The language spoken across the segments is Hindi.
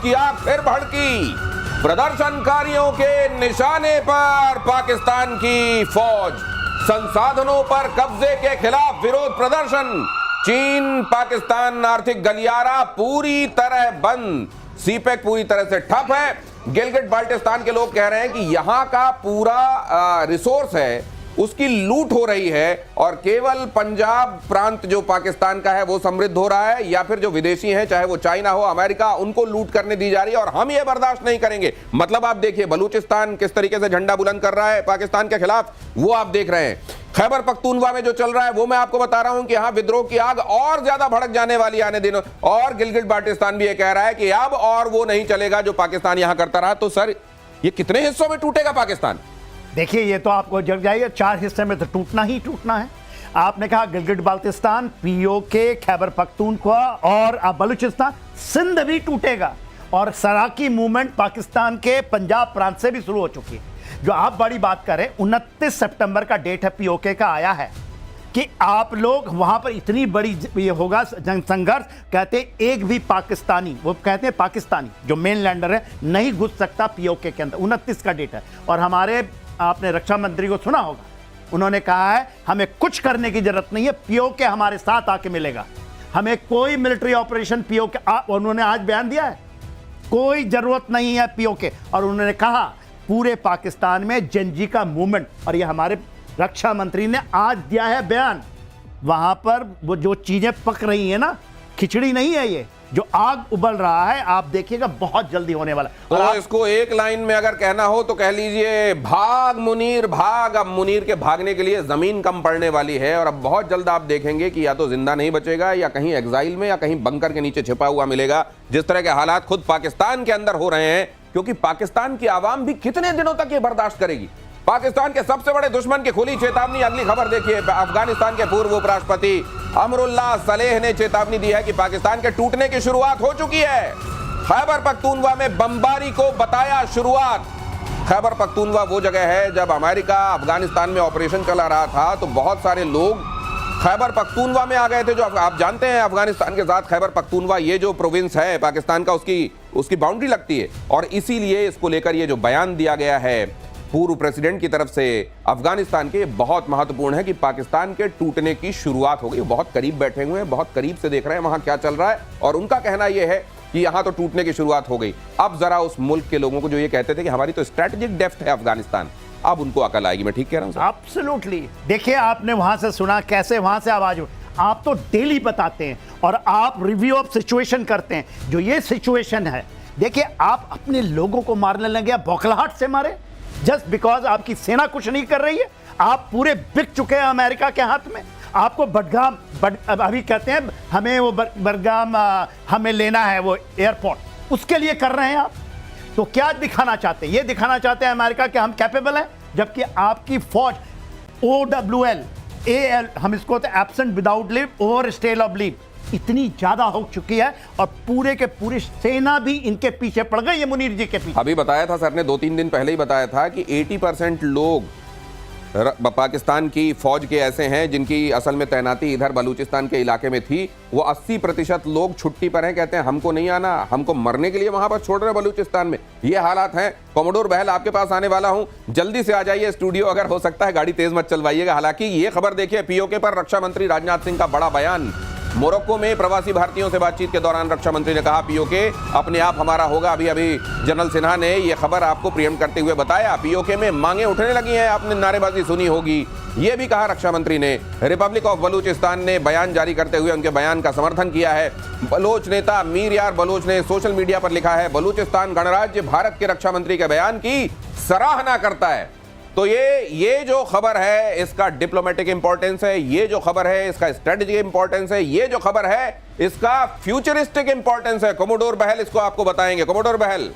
की आग फिर भड़की। प्रदर्शनकारियों के निशाने पर पाकिस्तान की फौज। संसाधनों पर कब्जे के खिलाफ विरोध प्रदर्शन। चीन पाकिस्तान आर्थिक गलियारा पूरी तरह बंद। सीपेक पूरी तरह से ठप है। गिलगिट बाल्टिस्तान के लोग कह रहे हैं कि यहां का पूरा रिसोर्स है उसकी लूट हो रही है और केवल पंजाब प्रांत जो पाकिस्तान का है वो समृद्ध हो रहा है, या फिर जो विदेशी हैं चाहे वो चाइना हो अमेरिका, उनको लूट करने दी जा रही है और हम ये बर्दाश्त नहीं करेंगे। मतलब आप देखिए बलूचिस्तान किस तरीके से झंडा बुलंद कर रहा है पाकिस्तान के खिलाफ, वो आप देख रहे हैं। खैबर पख्तूनवा में जो चल रहा है वो मैं आपको बता रहा हूं कि यहां विद्रोह की आग और ज्यादा भड़क जाने वाली आने दिनों। और गिलगिट बाल्टिस्तान भी ये कह रहा है कि अब और वो नहीं चलेगा जो पाकिस्तान यहां करता रहा। तो सर ये कितने हिस्सों में टूटेगा पाकिस्तान? देखिए ये तो आपको जग जाएगा, 4 हिस्से में तो टूटना ही टूटना है। आपने कहा गिलगिट बाल्टिस्तान, पीओके, खैबर पख्तूनख्वा और बलूचिस्तान, सिंध भी टूटेगा। और सराकी मूवमेंट पाकिस्तान के पंजाब प्रांत से भी शुरू हो चुकी है। जो आप बड़ी बात करें, 29 सितंबर का डेट है पीओके का आया है कि आप लोग वहां पर इतनी बड़ी ये होगा संघर्ष, कहते हैं एक भी पाकिस्तानी, वो कहते हैं पाकिस्तानी जो मेन लैंडर है नहीं घुस सकता पीओके के अंदर। 29 का डेट है। और हमारे आपने रक्षा मंत्री को सुना होगा, उन्होंने कहा है हमें कुछ करने की जरूरत नहीं है, पीओके हमारे साथ आके मिलेगा, हमें कोई मिलिट्री ऑपरेशन पीओके, उन्होंने आज बयान दिया है, कोई जरूरत नहीं है पीओके। और उन्होंने कहा पूरे पाकिस्तान में जनजी का मूवमेंट, और ये हमारे रक्षा मंत्री ने आज दिया है बयान, वहां पर वो जो चीजें पक रही है ना, खिचड़ी नहीं है ये, जो आग उबल रहा है, आप देखिएगा बहुत जल्दी होने वाला है। तो इसको एक लाइन में अगर कहना हो तो कह लीजिए भाग मुनीर भाग। अब मुनीर के भागने के लिए जमीन कम पड़ने वाली है और अब बहुत जल्द आप देखेंगे कि या तो जिंदा नहीं बचेगा या कहीं एग्जाइल में या कहीं बंकर के नीचे छिपा हुआ मिलेगा। जिस तरह के हालात खुद पाकिस्तान के अंदर हो रहे हैं, क्योंकि पाकिस्तान की आवाम भी कितने दिनों तक ये बर्दाश्त करेगी। पाकिस्तान के सबसे बड़े दुश्मन की खुली चेतावनी। अगली खबर देखिए, अफगानिस्तान के पूर्व उपराष्ट्रपति अमरुल्लाह सलेह ने चेतावनी दी है कि पाकिस्तान के टूटने की शुरुआत हो चुकी है। खैबर पख्तूनवा में बमबारी को बताया शुरुआत। खैबर पख्तूनवा वो जगह है जब अमेरिका अफगानिस्तान में ऑपरेशन चला रहा था तो बहुत सारे लोग खैबर पख्तूनवा में आ गए थे। जो आप जानते हैं अफगानिस्तान के साथ खैबर पख्तूनवा ये जो प्रोविंस है पाकिस्तान का, उसकी बाउंड्री लगती है। और इसीलिए इसको लेकर ये जो बयान दिया गया है पूर्व प्रेसिडेंट की तरफ से अफगानिस्तान के, बहुत महत्वपूर्ण है कि पाकिस्तान के टूटने की शुरुआत हो गई। बहुत करीब बैठे हुए हैं, बहुत करीब से देख रहे हैं वहां क्या चल रहा है और उनका कहना यह है कि यहां तो टूटने की शुरुआत हो गई। अब जरा उस मुल्क के लोगों को जो ये कहते थे कि हमारी तो स्ट्रेटेजिक डेप्थ है अफगानिस्तान, अब उनको अकल आएगी। मैं ठीक कह रहा हूं? एब्सोल्युटली। देखिए आपने वहां से सुना कैसे वहां से आवाज उठी, आप तो डेली बताते हैं और आप रिव्यू ऑफ सिचुएशन करते हैं। जो ये सिचुएशन है, देखिए आप अपने लोगों को मारने लगे, बौखलाहट से मारे जस्ट बिकॉज आपकी सेना कुछ नहीं कर रही है। आप पूरे बिक चुके हैं अमेरिका के हाथ में। आपको बडगाम अभी कहते हैं हमें वो बडगाम हमें लेना है, वो एयरपोर्ट, उसके लिए कर रहे हैं आप। तो क्या दिखाना चाहते हैं? ये दिखाना चाहते हैं अमेरिका कि हम कैपेबल हैं, जबकि आपकी फौज OWL AL, हम इसको तो absent without leave, over stay of leave, इतनी ज्यादा हो चुकी है और पूरे के पूरी सेना भी इनके पीछे पड़ गई है, मुनीर जी के पीछे। अभी बताया था सर ने 2-3 दिन पहले ही बताया था कि 80% लोग पाकिस्तान की फौज के ऐसे हैं जिनकी असल में तैनाती इधर बलूचिस्तान के इलाके में थी। वो 80% लोग छुट्टी पर हैं, कहते हैं हमको नहीं आना, हमको मरने के लिए वहां पर छोड़ रहे हैं बलूचिस्तान में। ये हालात हैं। कॉमोडोर बहल आपके पास आने वाला हूं, जल्दी से आ जाइए स्टूडियो, अगर हो सकता है गाड़ी तेज मत चलवाइएगा। हालांकि ये खबर देखिए, पीओके पर रक्षा मंत्री राजनाथ सिंह का बड़ा बयान। मोरक्को में प्रवासी भारतीयों से बातचीत के दौरान रक्षा मंत्री ने कहा पीओके अपने आप हमारा होगा। अभी जनरल सिन्हा ने यह खबर आपको प्रियम करते हुए बताया, पीओके में मांगे उठने लगी हैं, आपने नारेबाजी सुनी होगी। यह भी कहा रक्षा मंत्री ने। रिपब्लिक ऑफ बलूचिस्तान ने बयान जारी करते हुए उनके बयान का समर्थन किया है। बलोच नेता मीर यार बलोच ने सोशल मीडिया पर लिखा है, बलूचिस्तान गणराज्य भारत के रक्षा मंत्री के बयान की सराहना करता है। तो ये जो खबर है इसका डिप्लोमेटिक इंपॉर्टेंस है, ये जो खबर है इसका स्ट्रेटेजिक इंपॉर्टेंस है, ये जो खबर है इसका फ्यूचरिस्टिक इंपॉर्टेंस है। कमोडोर बहल इसको आपको बताएंगे। कमोडोर बहल।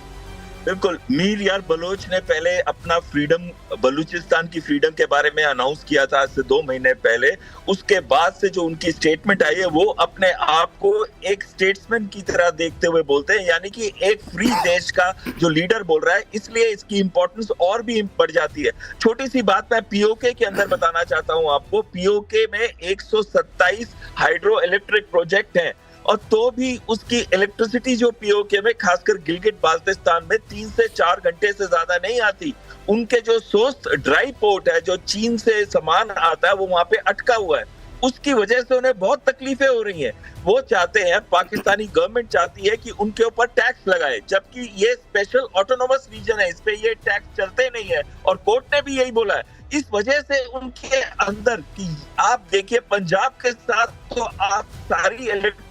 बिल्कुल, मीर यार बलोच ने पहले अपना फ्रीडम, बलूचिस्तान की फ्रीडम के बारे में अनाउंस किया था आज से 2 महीने पहले। उसके बाद से जो उनकी स्टेटमेंट आई है वो अपने आप को एक स्टेट्समैन की तरह देखते हुए बोलते हैं, यानी कि एक फ्री देश का जो लीडर बोल रहा है, इसलिए इसकी इंपॉर्टेंस और भी बढ़ जाती है। छोटी सी बात मैं पीओके के अंदर बताना चाहता हूं आपको। पीओके में 127 हाइड्रो इलेक्ट्रिक प्रोजेक्ट हैं और तो भी उसकी इलेक्ट्रिसिटी जो पीओके में खासकर गिलगिट बाल्टिस्तान में 3 से 4 घंटे से ज्यादा नहीं आती। उनके जो सोर्स ड्राई पोर्ट है, जो चीन से सामान आता है, वो वहां पे अटका हुआ है। उसकी वजह से उन्हें बहुत तकलीफें हो रही हैं। वो चाहते हैं, पाकिस्तानी गवर्नमेंट चाहती है कि उनके ऊपर टैक्स लगाए, जबकि ये स्पेशल ऑटोनोमस रीजन है, इस पे ये टैक्स चलते नहीं है और कोर्ट ने भी यही बोला है। इस वजह से उनके अंदर की आप देखिए, पंजाब के साथ तो आप सारी इलेक्ट्रिसिटी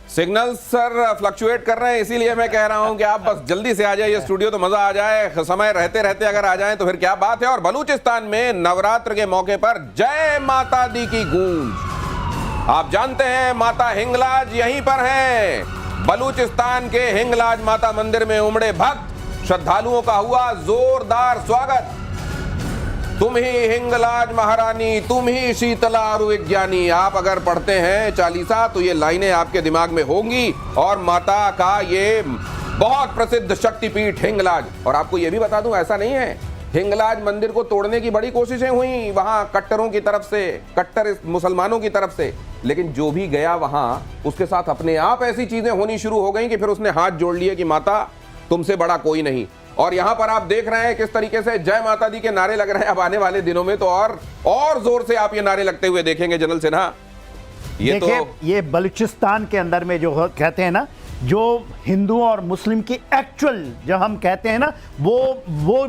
सिग्नल सर फ्लक्चुएट कर रहे हैं, इसीलिए मैं कह रहा हूं कि आप बस जल्दी से आ जाइए स्टूडियो तो मजा आ जाए। समय रहते रहते अगर आ जाएं तो फिर क्या बात है। और बलूचिस्तान में नवरात्र के मौके पर जय माता दी की गूंज। आप जानते हैं माता हिंगलाज यहीं पर हैं। बलूचिस्तान के हिंगलाज माता मंदिर में उमड़े भक्त, श्रद्धालुओं का हुआ जोरदार स्वागत। तुम ही हिंगलाज महारानी, तुम ही शीतला और विज्ञानी। आप अगर पढ़ते हैं चालीसा तो ये लाइनें आपके दिमाग में होंगी। और माता का ये बहुत प्रसिद्ध शक्तिपीठ हिंगलाज। और आपको ये भी बता दूं, ऐसा नहीं है, हिंगलाज मंदिर को तोड़ने की बड़ी कोशिशें हुई वहां कट्टरों की तरफ से, कट्टर मुसलमानों की तरफ से, लेकिन जो भी गया वहां उसके साथ अपने आप ऐसी चीजें होनी शुरू हो गई कि फिर उसने हाथ जोड़ लिए कि माता तुमसे बड़ा कोई नहीं। और यहां पर आप देख रहे हैं किस तरीके से जय माता दी के नारे लग रहे हैं। अब आने वाले दिनों में तो और जोर से आप ये नारे लगते हुए देखेंगे जनरल सिन्हा। ये तो ये बलूचिस्तान के अंदर में जो कहते हैं ना, जो हिंदुओं और मुस्लिम की एक्चुअल जो हम कहते हैं ना, वो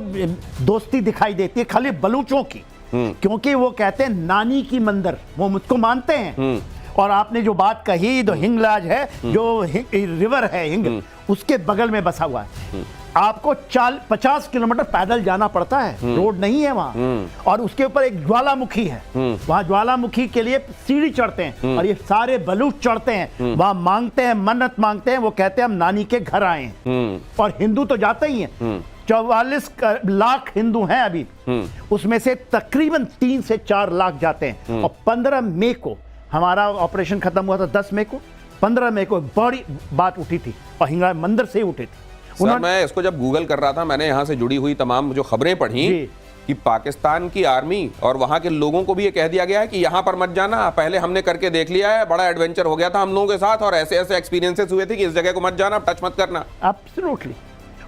दोस्ती दिखाई देती है खाली बलूचों की। क्योंकि वो कहते हैं नानी की मंदिर, वो मुझको मानते हैं। और आपने जो बात कही, तो हिंगलाज है, जो रिवर है हिंग, उसके बगल में बसा हुआ है। आपको 50 किलोमीटर पैदल जाना पड़ता है, रोड नहीं है वहां। और उसके ऊपर एक ज्वालामुखी है, वहां ज्वालामुखी के लिए सीढ़ी चढ़ते हैं और ये सारे बलूच चढ़ते हैं, वहां मांगते हैं, मन्नत मांगते हैं। वो कहते हैं हम नानी के घर आए हैं। और हिंदू तो जाते ही हैं, 44 लाख हिंदू हैं अभी, उसमें से तकरीबन 3 से 4 लाख जाते हैं। और 15 मई को हमारा ऑपरेशन खत्म हुआ था, 10 मई को, 15 मई को बड़ी बात उठी थी और हिंगलाज मंदिर से ही उठी थी। सर, मैं इसको जब गूगल कर रहा था, मैंने यहाँ से जुड़ी हुई तमाम जो खबरें पढ़ी कि पाकिस्तान की आर्मी और वहाँ के लोगों को भी ये कह दिया गया है कि यहाँ पर मत जाना, पहले हमने करके देख लिया है, बड़ा एडवेंचर हो गया था हम लोगों के साथ और ऐसे ऐसे एक्सपीरियंसेस हुए थे कि इस जगह को मत जाना, टच मत करना। एब्सोल्युटली,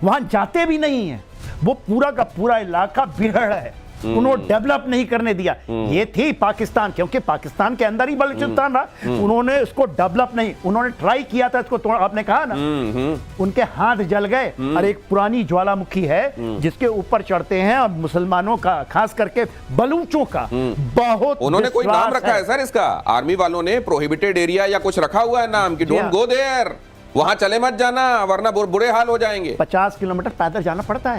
वहां जाते भी नहीं है। वो पूरा का पूरा इलाका बिगड़ है, उन्होंने डेवलप नहीं करने दिया। ये थी पाकिस्तान, क्योंकि पाकिस्तान के अंदर ही बलूचिस्तान रहा, उन्होंने इसको डेवलप नहीं, उन्होंने ट्राई किया था इसको आपने कहा ना, उनके हाथ जल गए। और एक पुरानी ज्वालामुखी है जिसके ऊपर चढ़ते हैं, और मुसलमानों का, खास करके बलूचों का बहुत, उन्होंने कोई नाम रखा है सर इसका, आर्मी वालों ने प्रोहिबिटेड एरिया या कुछ रखा हुआ है नाम कि डोंट गो देयर, वहां चले मत जाना वरना बुरे हाल हो जाएंगे। 50 किलोमीटर पैदल जाना पड़ता है।